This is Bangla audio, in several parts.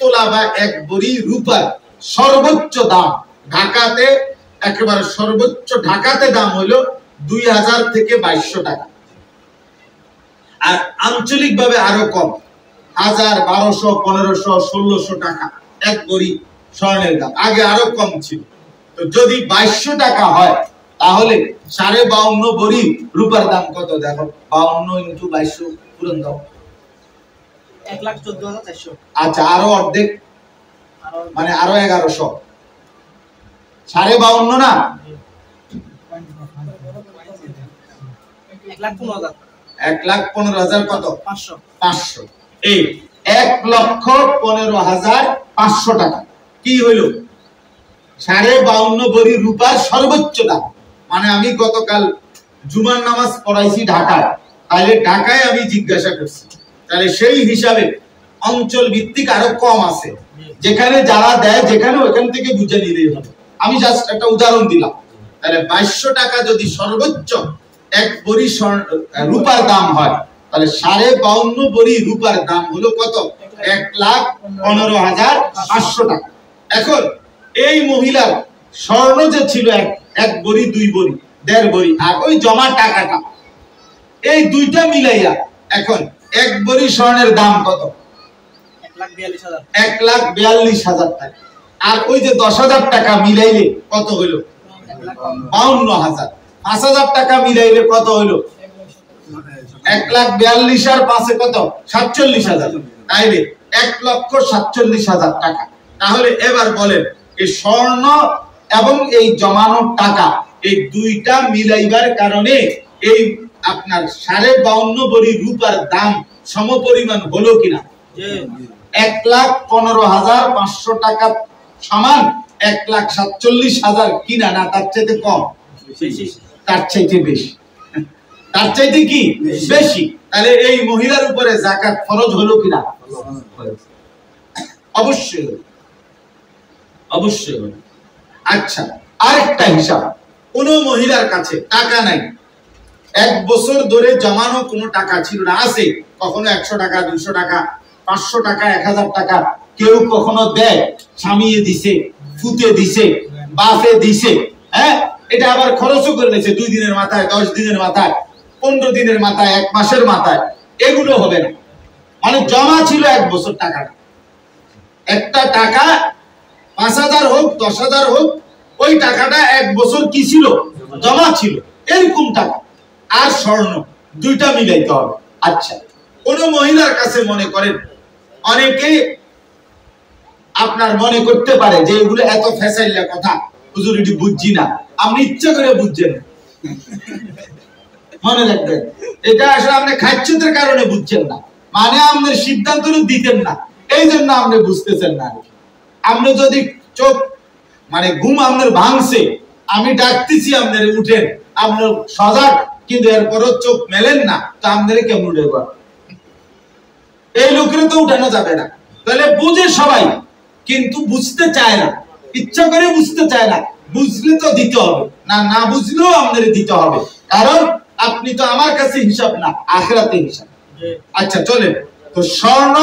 তোলা বা 1 ভরি রূপার সর্বোচ্চ দাম ঢাকাতে, একেবারে সর্বোচ্চ ঢাকাতে দাম হলো 2000 থেকে 2200 টাকা। আর আঞ্চলিক ভাবে আরো কম, 1000, 1200, 1500, 1600 টাকা 1 ভরি স্বর্ণের দাম। আগে আরো কম ছিল। তো যদি 2200 টাকা হয় তাহলে 52.5 ভরি রূপার দাম কত? দেখো 52 × 2200 পূরণ দাও, 1,14,400। আচ্ছা, আরো অর্ধেক, মানে আরো 1100। 52.5 না, 1,15,000 কত? 500। এই 1,15,500 টাকা কি হইল? 52.5 ভরি রূপার সর্বোচ্চ দাম। মানে আমি গতকাল জুমার নামাজ পড়াইছি ঢাকায়, তাহলে ঢাকায় আমি জিজ্ঞাসা করছি, তাহলে সেই হিসাবে অঞ্চল ভিত্তিক আরো কম আছে, যেখানে যারা দেয় যেখানে ওখান থেকে বুঝে নিলেই হবে। আমি জাস্ট একটা উদাহরণ দিলাম। তাহলে 2200 টাকা যদি সর্বোচ্চ 1 ভরি রূপার দাম হয়, তাহলে 52.5 ভরি রূপার দাম হলো কত? 1,15,500 টাকা। এখন এই মহিলার স্বর্ণ যে ছিল 1 ভরি, 2 ভরি, 1.5 ভরি, আর ওই জমা টাকাটা, এই দুইটা মিলাইয়া এখন 1 ভরি স্বর্ণের দাম কত? 1,42,000 টাকা। আর ওই যে 10,000 টাকা মিলাইলে কত হইল? 52,000। 5,000 টাকা মিলাইলে কত হইল? 1,42,000 আর 5 কত? 47,000। তাইলে 1,47,000 টাকা। তাহলে এবার বলেন, এই স্বর্ণ এবং এই জমানোর টাকা, এই দুইটা মিলাইবার কারণে এই আপনার 52.5 ভরি রূপার দাম সমপরিমাণ হলো কিনা? 1,15,500 টাকা সমান 1,47,000 কিনা, না তার চাইতে কম? তার চাইতে বেশি। তার চাইতে কি বেশি? তাহলে এই মহিলার উপরে যাকাত ফরজ হলো কিনা? অবশ্যই, অবশ্যই। আচ্ছা, আরেকটা হিসাব, কোন মহিলার কাছে টাকা নাই, 1 বছর ধরে জমানো কোনো টাকা ছিল না, আছে কখনো 100 টাকা, 200 টাকা, 500 টাকা, 1000 টাকা, কেউ কখনো দেয়, স্বামীয়ে দিছে, ফুতে দিছে, বাপে দিছে, হ্যাঁ, এটা আবার খরচও করে নিয়েছে 2 দিনের মাথায়, 10 দিনের মাথায়, 15 দিনের মাথায়, 1 মাসের মাথায়, এগুলো হবে না। মানে জমা ছিল 1 বছর টাকাটা, একটা টাকা 5,000 হোক, 10,000 হোক, ওই টাকাটা 1 বছর কি ছিল? জমা ছিল, এরকম টাকা। আর স্বর্ণ, দুইটা মিলাইতে হবে। আচ্ছা, কোন মহিলার কাছে মনে করেন, অনেকে আপনার মনে করতে পারে যে এগুলো এত ফেসাইলা কথা, হুজুর এটি বুঝছি না। আপনি ইচ্ছা করে বুঝছেন, মনে রাখবেন, এটা আসলে আপনি খাচ্ছতের কারণে বুঝছেন না, মানে আপনার সিদ্ধান্ত দিতেন না, এই জন্য আপনি বুঝতেছেন না। আপনি যদি চোখ, মানে ঘুম আপনার ভাঙছে, আমি ডাকতেছি আপনার উঠেন, আপনার সজাগ, কিন্তু এরপরও চোখ মেলেন না, তো আপনার কেমন উঠে? এই লোকের তো উঠানো যাবে না। তাহলে বুঝে সবাই, কিন্তু বুঝতে চায় না, ইচ্ছা করে বুঝতে চায় না। বুঝলে তো দিতে হবে, না না বুঝলেও আপনাদের দিতে হবে, কারণ আপনি তো আমার কাছে হিসাব না, আখিরাতে হিসাব। আচ্ছা চলেন, তো স্বর্ণ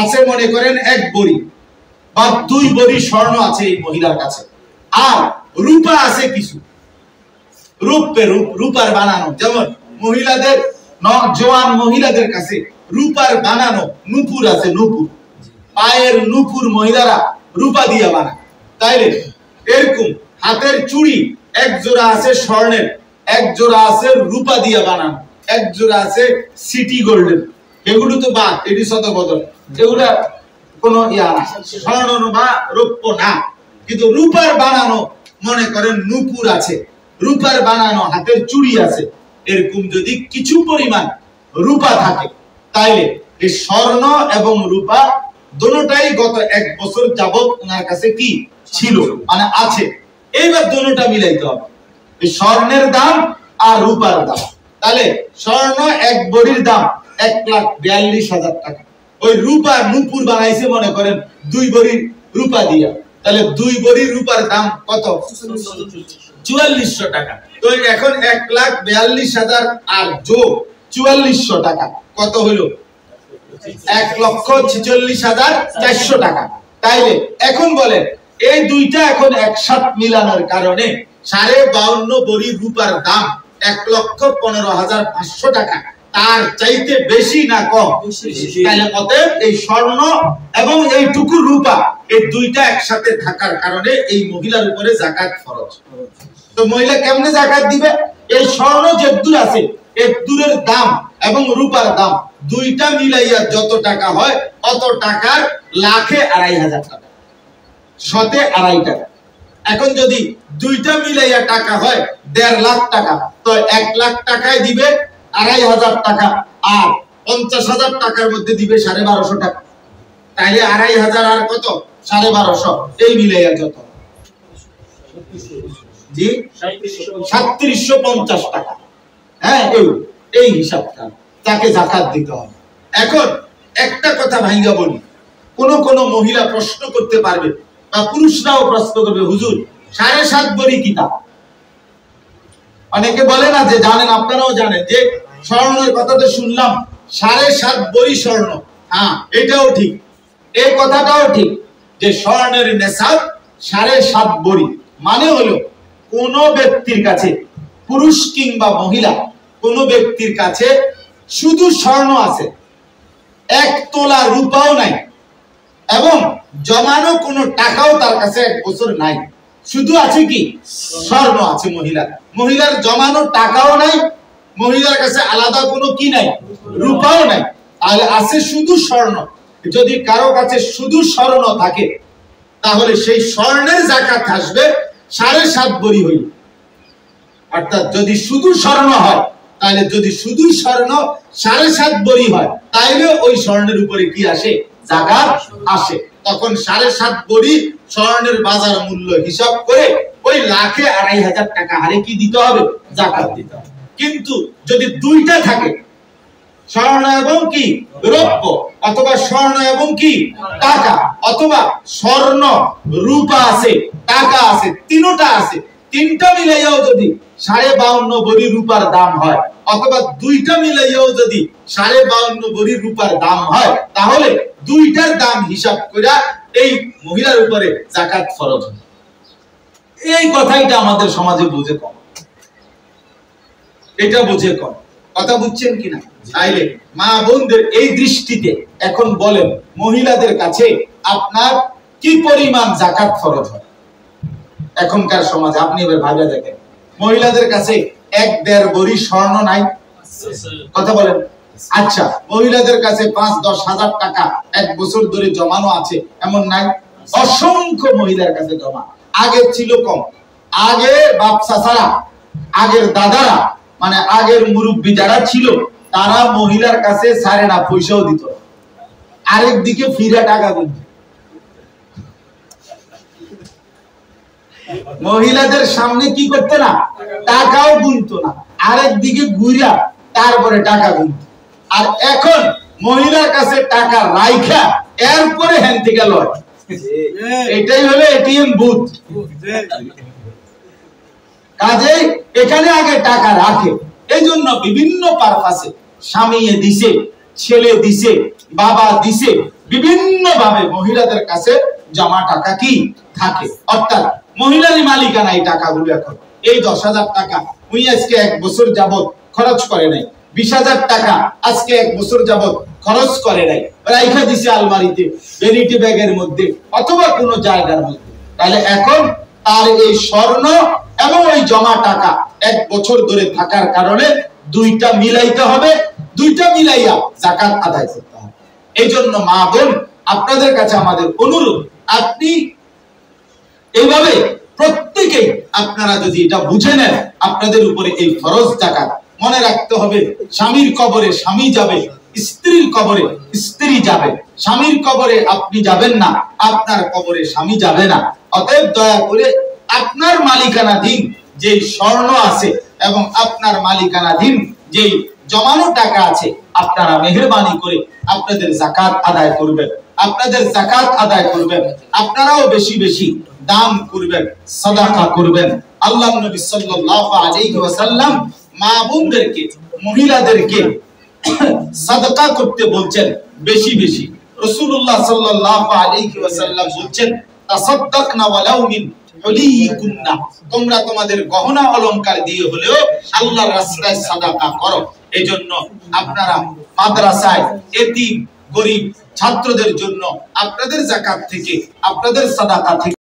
আছে মনে করেন 1 ভরি বা 2 ভরি স্বর্ণ আছে এই মহিলার কাছে, আর রূপা আছে কিছু, রূপার বানানো, যেমন মহিলাদের, জওয়ান মহিলাদের কাছে রূপার বানানো নুপুর আছে, নুপুর, পায়ের নুপুর মহিলারা রূপা দিয়ে বানায়। তাইলে এরকম হাতের চুড়ি 1 জোড়া আছে স্বর্ণের, 1 জোড়া আছে রূপা দিয়ে বানানো, 1 জোড়া আছে সিটি গোল্ডের। এগুলো তো বাদ, এটি শতবদল, এগুলা কোনো ইয়া না, স্বর্ণ বা রৌপ্য না। কিন্তু রূপার বানানো মনে করেন নুপুর আছে, রূপার বানানো হাতের চুড়ি আছে, এরকম যদি কিছু পরিমাণ রূপা থাকে, তাইলে এই স্বর্ণ এবং রূপা দুটোটাই গত 1 বছর যাবত ওনার কাছে কি ছিল, মানে আছে। এইবার দুটোটা মিলাইতে হবে, এই স্বর্ণের দাম আর রূপার দাম। তাহলে স্বর্ণ 1 ভরির দাম 1,42,000 টাকা। ওই রূপা নুপুর বানাইছে মনে করেন 2 ভরি রূপা দিয়া, তাহলে 2 ভরি রূপার দাম কত? 4400 টাকা। তো এখন 1,42,000 আর যোগ 4400 টাকা কত হলো? 1,46,400 টাকা। তাইলে এখন বলেন এই দুইটা এখন একসাথে মিলানোর কারণে 52.5 ভরি রূপার দাম 1,15,500 টাকা। তার চাইতে বেশি না কম? তাহলে অতএব এই স্বর্ণ এবং এইটুকু রূপা এই দুইটা একসাথে থাকার কারণে এই মহিলার উপরে যাকাত ফরজ। তো মহিলা কেমনে যাকাত দিবে? এই স্বর্ণ যেদূর আছে এদূরের দাম এবং রূপার দাম দুইটা মিলাইয়া যত টাকা হয় অত টাকার লাখে 2,500 টাকা, শতে 2.5 টাকা। এখন যদি দুইটা মিলাইয়া টাকা হয় 1.5 লাখ টাকা, তো 1 লাখ টাকায় দিবে 2,500 টাকা, আর 50,000 টাকার মধ্যে দিবে 1250 টাকা। তাইলে 2,500 আর কত? 1250, এই মিলাইয়া যত, জি 3750 টাকা। হ্যাঁ, এই হিসাবটা তাকে যাকাত দিতে হবে। এখন একটা কথা ভাইঙ্গা বলি, কোন মহিলা প্রশ্ন করতে পারবে বা পুরুষরাও প্রশ্ন করবে, হুজুর 7.5 ভরি কিতাব। অনেকে বলে না যে জানেন, আপনারাও জানেন যে স্বর্ণের কথাটা শুনলাম 7.5 ভরি স্বর্ণ। হ্যাঁ, এটাও ঠিক, এই কথাটাও ঠিক যে স্বর্ণের নেশাব 7.5 ভরি। মানে হলো কোন ব্যক্তির কাছে, পুরুষ কিংবা মহিলা, কোন ব্যক্তির কাছে শুধু স্বর্ণ আছে, 1 তোলা রূপাও নাই, এবং জমানো কোনো টাকাও তার কাছে 1 বছর নাই, শুধু আছে কি? স্বর্ণ আছে। মহিলার জমানো টাকাও নাই, মহিলার কাছে আলাদা কোনো কি নাই, রূপাও নাই, তাহলে আছে শুধু স্বর্ণ। যদি কারো কাছে শুধু স্বর্ণ থাকে তাহলে সেই স্বর্ণের যাকাত আসবে 7.5 ভরি হইল। অর্থাৎ যদি শুধু স্বর্ণ হয়, তাহলে যদি শুধু স্বর্ণ 7.5 ভরি হয়, তাইলে ওই স্বর্ণের উপরে কি আসে? যাকাত আসে। তখন 7.5 ভরি স্বর্ণের বাজার মূল্য হিসাব করে ওই লাখে 2,500 টাকা হারে কি দিতে হবে? যাকাত দিতে হবে। কিন্তু যদি দুইটা থাকে, স্বর্ণ এবং কি রৌপ্য, অথবা স্বর্ণ এবং কি টাকা, অথবা স্বর্ণ রূপা আছে, টাকা আছে, তিনটা আছে, তিনটা মিলাইয়াও যদি 52.5 ভরি রূপার দাম হয়, অথবা দুইটা মিলাইয়াও যদি 52.5 ভরি রূপার দাম হয়, তাহলে দুইটার দাম হিসাব করে এই মহিলার উপরে যাকাত ফরজ। এই কথাইটা আমাদের সমাজে বুঝে কম, এটা বুঝে কম। কথা বুঝছেন কিনা? তাইলে মা বোনদের এই দৃষ্টিতে এখন বলেন, মহিলাদের কাছে আপনার কি পরিমাণ যাকাত ফরজ হয় এখনকার সমাজে? আপনি এবার ভাবে দেখেন, মহিলাদের কাছে 1-1.5 ভরি স্বর্ণ নাই? কথা বলেন। আচ্ছা, মহিলাদের কাছে 5-10 হাজার টাকা 1 বছর ধরে জমানো আছে, এমন নাই? অসংখ্য মহিলার কাছে জমা। আগে ছিল কম, আগে বাপ চাচারা, আগের দাদারা, মানে আগের মুরব্বী যারা ছিল, তারা মহিলার কাছে ছাড়ে না, পয়সাও দিত। আরেক দিকে ফিরা টাকা গুনত, মহিলাদের সামনে কি করতে না, টাকাও গুনতো না, আরেক দিকে ঘুরিয়া তারপরে টাকা গুনত। আর এখন মহিলার কাছে টাকা রাইখা এরপরে হ্যান থেকে লয়। এটাই হলো এটিএম বুথ। কাজে এখানে আগে টাকা রাখে, এই জন্য বিভিন্ন পারপাসে স্বামী দিছে, ছেলে দিছে, বাবা দিছে, বিভিন্ন ভাবে মহিলাদের কাছে জমা টাকা কি থাকে। অর্থাৎ মহিলারই মালিকানা এই টাকাগুলো। এখন এই 10,000 টাকা উনি আজকে 1 বছর যাবত খরচ করে নাই, 20,000 টাকা আজকে 1 বছর যাবত খরচ করে নাই, রাইখা দিছে আলমারিতে, ভ্যানিটি ব্যাগের মধ্যে, অথবা কোনো জায়গার মধ্যে। তাহলে এখন তার এই স্বর্ণ এবং ওই জমা টাকা 1 বছর ধরে থাকার কারণে দুইটা মিলাইতে হবে, দুইটা মিলাইয়া যাকাত আদায় করতে হবে। এই জন্য মা বোন, আপনাদের কাছে আমাদের অনুরোধ, আপনি এইভাবে প্রত্যেকেই আপনারা যদি এটা বুঝে নেন, আপনাদের উপরে এই ফরজ যাকাত। মনে রাখতে হবে, স্বামীর কবরে স্বামী যাবে, স্ত্রীর কবরে স্ত্রী যাবে। স্বামীর কবরে আপনি যাবেন না, আপনার কবরে স্বামী যাবে না। অতএব দয়া করে আপনার মালিকানাধীন যে স্বর্ণ আছে এবং আপনার মালিকানাধীন যে জমানো টাকা আছে, আপনারা মেহেরবানি করে আপনাদের যাকাত আদায় করবেন, আপনাদের যাকাত আদায় করবেন। আপনারাও বেশি বেশি দান করবেন, সাদাকা করবেন। আল্লাহ নবী সাল্লাল্লাহু আলাইহি ওয়াসাল্লাম মা বোনদেরকে, মহিলাদেরকে সাদাকা করতে বলছেন। বেশি বেশি। রাসূলুল্লাহ সাল্লাল্লাহু আলাইহি ওয়াসাল্লাম বলেন তাসাদদাকনা ওয়ালাউ মিন হুলিকুন্না, তোমরা তোমাদের গহনা অলংকার দিয়ে হলেও আল্লাহর রাস্তায় সাদাকা করো। এজন্য আপনারা মাদ্রাসায় এতিম গরীব ছাত্রদের জন্য আপনাদের যাকাত থেকে, আপনাদের সাদাকা থেকে